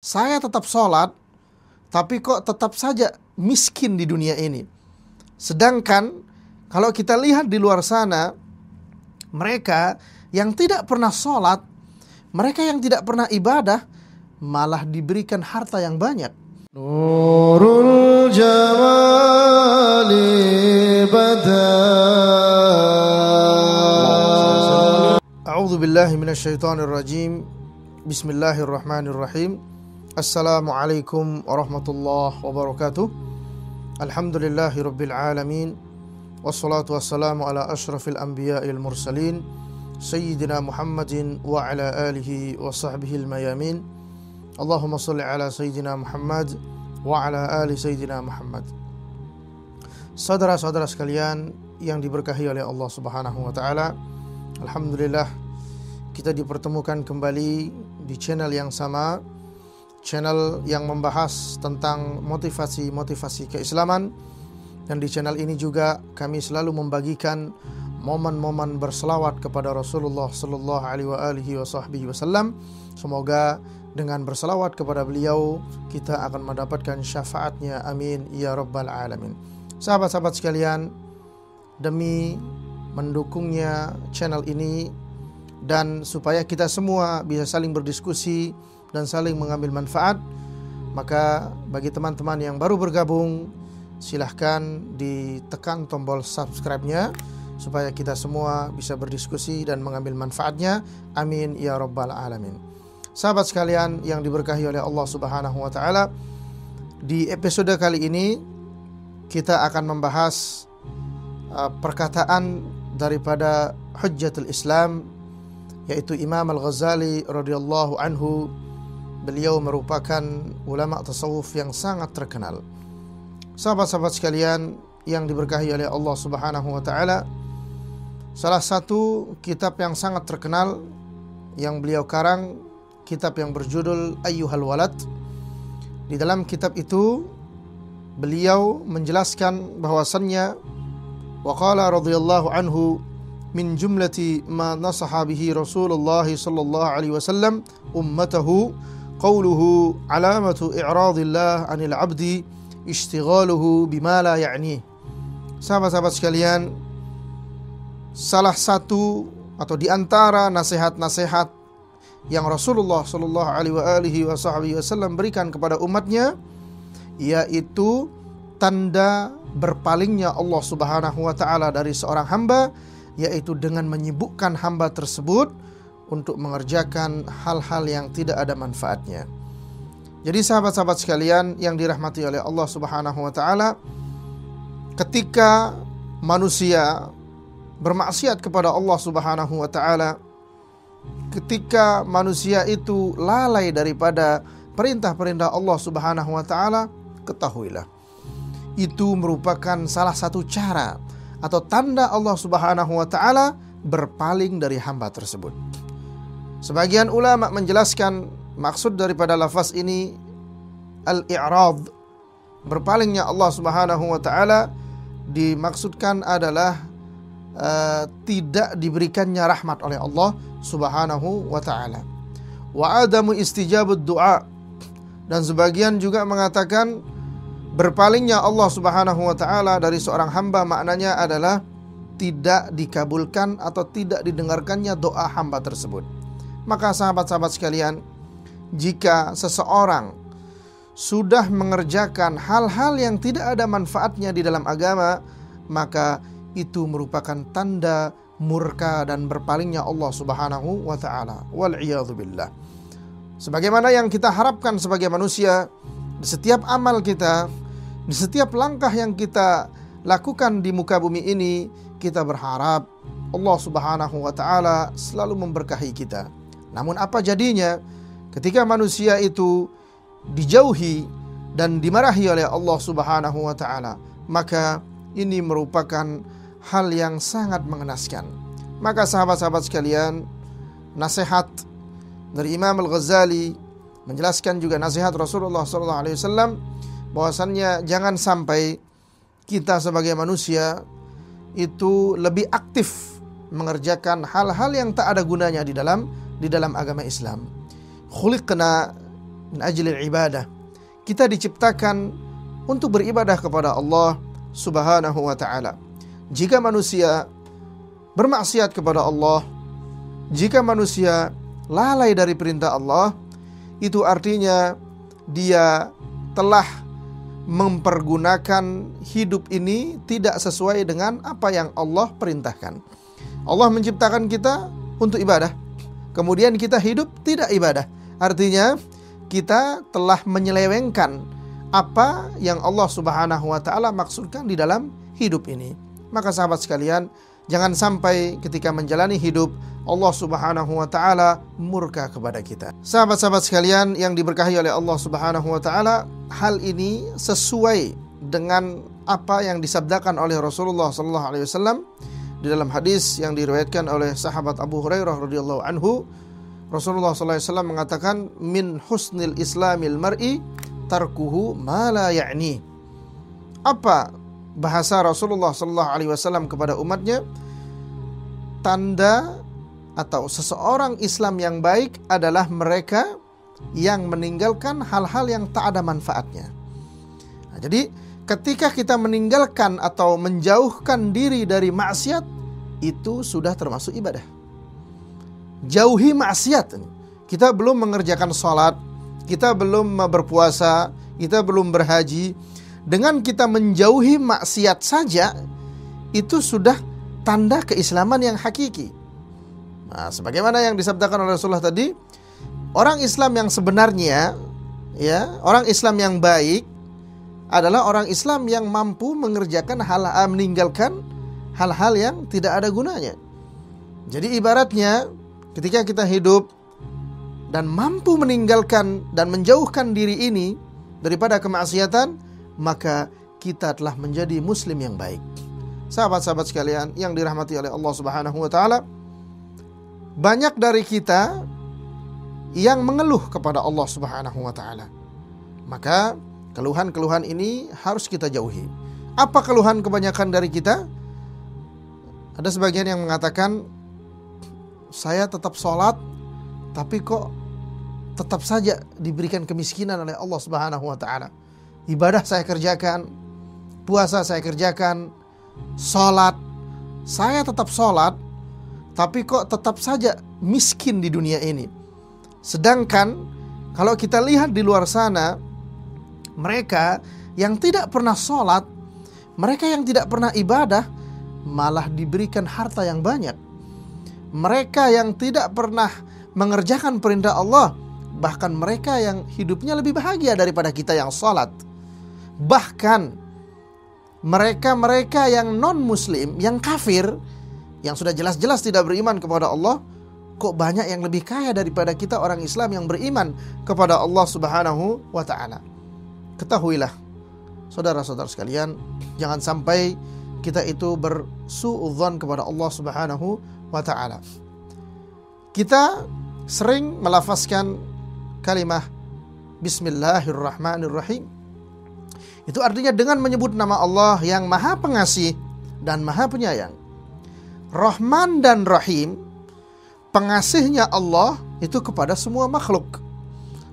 saya tetap sholat, tapi kok tetap saja miskin di dunia ini. Sedangkan kalau kita lihat di luar sana, mereka yang tidak pernah sholat, mereka yang tidak pernah ibadah, malah diberikan harta yang banyak. Nurul jamali bada. A'udzu billahi minasyaitonir rajim. Bismillahirrahmanirrahim. Assalamualaikum warahmatullahi wabarakatuh. Alhamdulillahi rabbil alamin. Wassalatu wassalamu ala asyrafil anbiya'il mursalin Sayyidina Muhammadin wa ala alihi wa sahbihi al-mayamin. Allahumma salli ala Sayyidina Muhammad wa ala ali Sayyidina Muhammad. Saudara-saudara sekalian yang diberkahi oleh Allah Subhanahu wa taala, alhamdulillah kita dipertemukan kembali di channel yang sama, channel yang membahas tentang motivasi-motivasi keislaman. Dan di channel ini juga kami selalu membagikan momen-momen berselawat kepada Rasulullah sallallahu alaihi wasallam. Semoga dengan berselawat kepada beliau kita akan mendapatkan syafaatnya, amin ya rabbal alamin. Sahabat-sahabat sekalian, demi mendukungnya channel ini dan supaya kita semua bisa saling berdiskusi dan saling mengambil manfaat, maka bagi teman-teman yang baru bergabung, silahkan ditekan tombol subscribe-nya supaya kita semua bisa berdiskusi dan mengambil manfaatnya, amin ya rabbal alamin. Sahabat sekalian yang diberkahi oleh Allah Subhanahu wa taala, di episode kali ini kita akan membahas perkataan daripada Hujjatul Islam, yaitu Imam Al-Ghazali radhiyallahu anhu. Beliau merupakan ulama tasawuf yang sangat terkenal. Sahabat-sahabat sekalian yang diberkahi oleh Allah Subhanahu wa taala, salah satu kitab yang sangat terkenal yang beliau karang, kitab yang berjudul Ayyuhal Walad. Di dalam kitab itu beliau menjelaskan bahwasannya wa qala radhiyallahu anhu min jumlati ma nasaha bihi Rasulullah sallallahu alaihi wasallam ummatahu qawluhu alamatu i'radillah 'anil 'abdi ishtighaluhu bima la ya'ni. Sahabat-sahabat sekalian, salah satu atau di antara nasihat-nasihat yang Rasulullah sallallahu alaihi wasallam berikan kepada umatnya, yaitu tanda berpalingnya Allah Subhanahu wa taala dari seorang hamba, yaitu dengan menyibukkan hamba tersebut untuk mengerjakan hal-hal yang tidak ada manfaatnya. Jadi sahabat-sahabat sekalian yang dirahmati oleh Allah Subhanahu wa taala, ketika manusia bermaksiat kepada Allah Subhanahu wa taala, ketika manusia itu lalai daripada perintah-perintah Allah Subhanahu wa taala, ketahuilah itu merupakan salah satu cara atau tanda Allah Subhanahu wa taala berpaling dari hamba tersebut. Sebagian ulama menjelaskan maksud daripada lafaz ini al-i'rad, berpalingnya Allah Subhanahu wa taala, dimaksudkan adalah tidak diberikannya rahmat oleh Allah Subhanahu wa taala. Wa adamu istijabud du'a, dan sebagian juga mengatakan berpalingnya Allah Subhanahu wa taala dari seorang hamba maknanya adalah tidak dikabulkan atau tidak didengarkannya doa hamba tersebut. Maka sahabat-sahabat sekalian, jika seseorang sudah mengerjakan hal-hal yang tidak ada manfaatnya di dalam agama, maka itu merupakan tanda murka dan berpalingnya Allah Subhanahu wa taala. Wal iyadzu billah. Sebagaimana yang kita harapkan sebagai manusia, di setiap amal kita, di setiap langkah yang kita lakukan di muka bumi ini, kita berharap Allah Subhanahu wa taala selalu memberkahi kita. Namun apa jadinya ketika manusia itu dijauhi dan dimarahi oleh Allah Subhanahu wa taala? Maka ini merupakan hal yang sangat mengenaskan. Maka sahabat-sahabat sekalian, nasihat dari Imam Al-Ghazali menjelaskan juga nasihat Rasulullah sallallahu alaihi wasallam, bahwasannya jangan sampai kita sebagai manusia itu lebih aktif mengerjakan hal-hal yang tak ada gunanya di dalam agama Islam. Khuliqna min ajlil ibadah. Kita diciptakan untuk beribadah kepada Allah Subhanahu wa ta'ala. Jika manusia bermaksiat kepada Allah, jika manusia lalai dari perintah Allah, itu artinya dia telah mempergunakan hidup ini tidak sesuai dengan apa yang Allah perintahkan. Allah menciptakan kita untuk ibadah, kemudian kita hidup tidak ibadah. Artinya kita telah menyelewengkan apa yang Allah Subhanahu wa ta'ala maksudkan di dalam hidup ini. Maka sahabat sekalian, jangan sampai ketika menjalani hidup Allah Subhanahu wa ta'ala murka kepada kita. Sahabat-sahabat sekalian yang diberkahi oleh Allah Subhanahu wa ta'ala, hal ini sesuai dengan apa yang disabdakan oleh Rasulullah sallallahu alaihi wasallam di dalam hadis yang diriwayatkan oleh sahabat Abu Hurairah radhiyallahu anhu. Rasulullah sallallahu alaihi wasallam mengatakan, min husnil islamil mar'i tarkuhu ma la ya'ni. Apa bahasa Rasulullah sallallahu alaihi wasallam kepada umatnya? Tanda atau seseorang Islam yang baik adalah mereka yang meninggalkan hal-hal yang tak ada manfaatnya. Nah, jadi ketika kita meninggalkan atau menjauhkan diri dari maksiat, itu sudah termasuk ibadah. Jauhi maksiat. Kita belum mengerjakan sholat, kita belum berpuasa, kita belum berhaji. Dengan kita menjauhi maksiat saja, itu sudah tanda keislaman yang hakiki. Nah, sebagaimana yang disabdakan oleh Rasulullah tadi, orang Islam yang sebenarnya, ya, orang Islam yang baik adalah orang Islam yang mampu mengerjakan meninggalkan hal-hal yang tidak ada gunanya. Jadi ibaratnya ketika kita hidup dan mampu meninggalkan dan menjauhkan diri ini daripada kemaksiatan, maka kita telah menjadi muslim yang baik. Sahabat-sahabat sekalian yang dirahmati oleh Allah Subhanahu wa ta'ala, banyak dari kita yang mengeluh kepada Allah Subhanahu wa ta'ala. Maka keluhan-keluhan ini harus kita jauhi. Apa keluhan kebanyakan dari kita? Ada sebagian yang mengatakan, saya tetap sholat, tapi kok tetap saja diberikan kemiskinan oleh Allah Subhanahu wa ta'ala. Ibadah saya kerjakan, puasa saya kerjakan, sholat, saya tetap sholat, tapi kok tetap saja miskin di dunia ini. Sedangkan kalau kita lihat di luar sana, mereka yang tidak pernah sholat, mereka yang tidak pernah ibadah, malah diberikan harta yang banyak. Mereka yang tidak pernah mengerjakan perintah Allah, bahkan mereka yang hidupnya lebih bahagia daripada kita yang sholat. Bahkan mereka-mereka yang non-muslim, yang kafir, yang sudah jelas-jelas tidak beriman kepada Allah, kok banyak yang lebih kaya daripada kita orang Islam yang beriman kepada Allah Subhanahu wa ta'ala. Ketahuilah, saudara-saudara sekalian, jangan sampai kita itu bersuudzon kepada Allah Subhanahu wa ta'ala. Kita sering melafazkan kalimah Bismillahirrahmanirrahim. Itu artinya dengan menyebut nama Allah yang Maha Pengasih dan Maha Penyayang. Rahman dan Rahim, pengasihnya Allah itu kepada semua makhluk.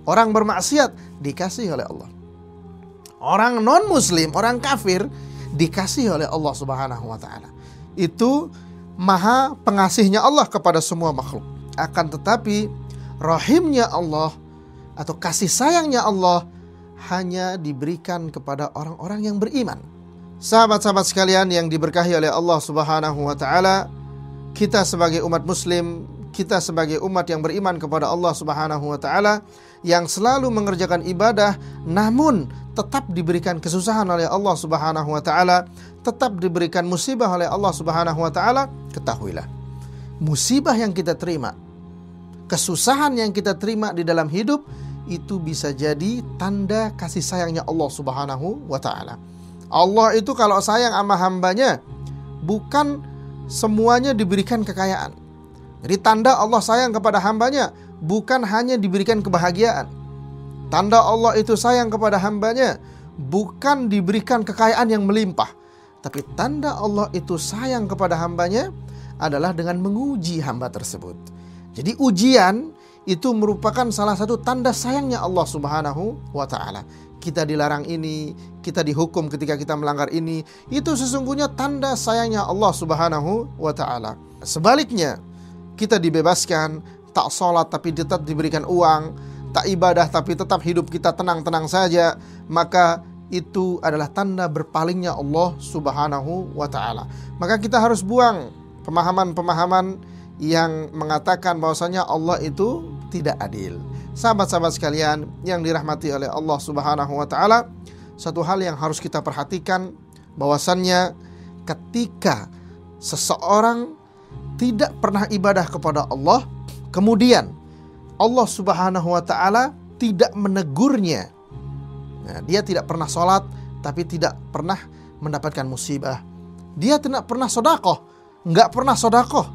Orang bermaksiat dikasih oleh Allah. Orang non-muslim, orang kafir dikasih oleh Allah Subhanahu wa ta'ala. Itu Maha Pengasihnya Allah kepada semua makhluk. Akan tetapi rahimnya Allah atau kasih sayangnya Allah hanya diberikan kepada orang-orang yang beriman. Sahabat-sahabat sekalian yang diberkahi oleh Allah Subhanahu wa ta'ala, kita sebagai umat muslim, kita sebagai umat yang beriman kepada Allah Subhanahu wa ta'ala, yang selalu mengerjakan ibadah namun tetap diberikan kesusahan oleh Allah Subhanahu wa ta'ala, tetap diberikan musibah oleh Allah Subhanahu wa ta'ala, ketahuilah, musibah yang kita terima, kesusahan yang kita terima di dalam hidup, itu bisa jadi tanda kasih sayangnya Allah Subhanahu wa ta'ala. Allah itu kalau sayang sama hambanya, bukan semuanya diberikan kekayaan. Jadi tanda Allah sayang kepada hambanya bukan hanya diberikan kebahagiaan. Tanda Allah itu sayang kepada hambanya bukan diberikan kekayaan yang melimpah. Tapi tanda Allah itu sayang kepada hambanya adalah dengan menguji hamba tersebut. Jadi ujian itu merupakan salah satu tanda sayangnya Allah Subhanahu wa ta'ala. Kita dilarang ini, kita dihukum ketika kita melanggar ini, itu sesungguhnya tanda sayangnya Allah Subhanahu wa ta'ala. Sebaliknya, kita dibebaskan, tak sholat tapi tetap diberikan uang, tak ibadah tapi tetap hidup kita tenang-tenang saja, maka itu adalah tanda berpalingnya Allah Subhanahu wa ta'ala. Maka kita harus buang pemahaman-pemahaman yang mengatakan bahwasanya Allah itu tidak adil. Sahabat-sahabat sekalian yang dirahmati oleh Allah Subhanahu wa ta'ala, satu hal yang harus kita perhatikan bahwasannya ketika seseorang tidak pernah ibadah kepada Allah, kemudian Allah Subhanahu wa ta'ala tidak menegurnya. Nah, dia tidak pernah sholat tapi tidak pernah mendapatkan musibah. Dia tidak pernah sodakoh, nggak pernah sodakoh,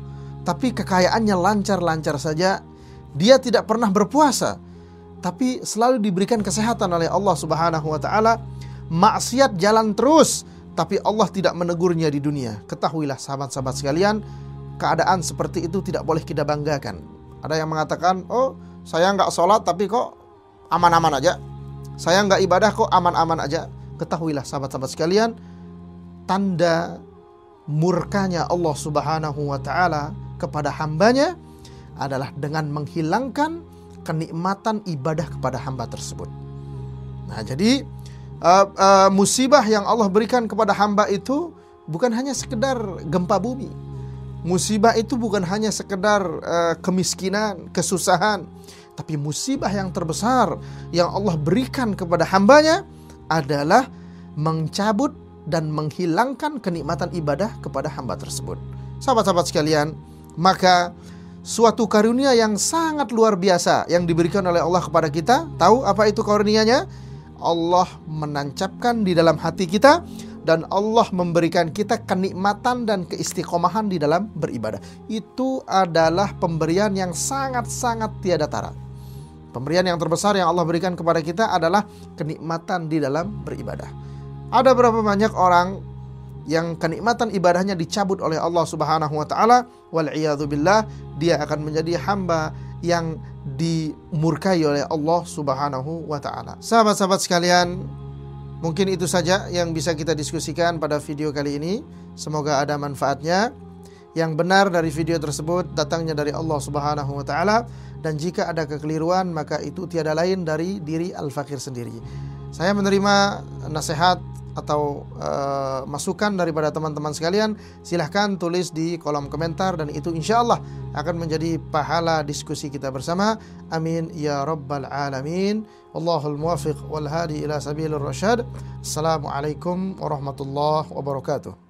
tapi kekayaannya lancar-lancar saja. Dia tidak pernah berpuasa, tapi selalu diberikan kesehatan oleh Allah Subhanahu wa ta'ala. Maksiat jalan terus, tapi Allah tidak menegurnya di dunia. Ketahuilah sahabat-sahabat sekalian, keadaan seperti itu tidak boleh kita banggakan. Ada yang mengatakan, oh saya nggak sholat tapi kok aman-aman aja, saya nggak ibadah kok aman-aman aja. Ketahuilah sahabat-sahabat sekalian, tanda murkanya Allah Subhanahu wa ta'ala kepada hambanya adalah dengan menghilangkan kenikmatan ibadah kepada hamba tersebut. Nah, jadi musibah yang Allah berikan kepada hamba itu bukan hanya sekedar gempa bumi. Musibah itu bukan hanya sekedar kemiskinan, kesusahan, tapi musibah yang terbesar yang Allah berikan kepada hambanya adalah mencabut dan menghilangkan kenikmatan ibadah kepada hamba tersebut. Sahabat-sahabat sekalian, maka suatu karunia yang sangat luar biasa yang diberikan oleh Allah kepada kita. Tahu apa itu karunianya? Allah menancapkan di dalam hati kita dan Allah memberikan kita kenikmatan dan keistiqomahan di dalam beribadah. Itu adalah pemberian yang sangat-sangat tiada tara. Pemberian yang terbesar yang Allah berikan kepada kita adalah kenikmatan di dalam beribadah. Ada berapa banyak orang yang kenikmatan ibadahnya dicabut oleh Allah Subhanahu wa ta'ala, wal'iyadzubillah, dia akan menjadi hamba yang dimurkai oleh Allah Subhanahu wa ta'ala. Sahabat-sahabat sekalian, mungkin itu saja yang bisa kita diskusikan pada video kali ini. Semoga ada manfaatnya. Yang benar dari video tersebut datangnya dari Allah Subhanahu wa ta'ala, dan jika ada kekeliruan maka itu tiada lain dari diri Al-Fakir sendiri. Saya menerima nasihat atau masukan daripada teman-teman sekalian, silahkan tulis di kolom komentar, dan itu insya Allah akan menjadi pahala diskusi kita bersama. Amin ya rabbal alamin. Wallahul muwaffiq wal hadi ila sabilir rasyad. Assalamualaikum warahmatullahi wabarakatuh.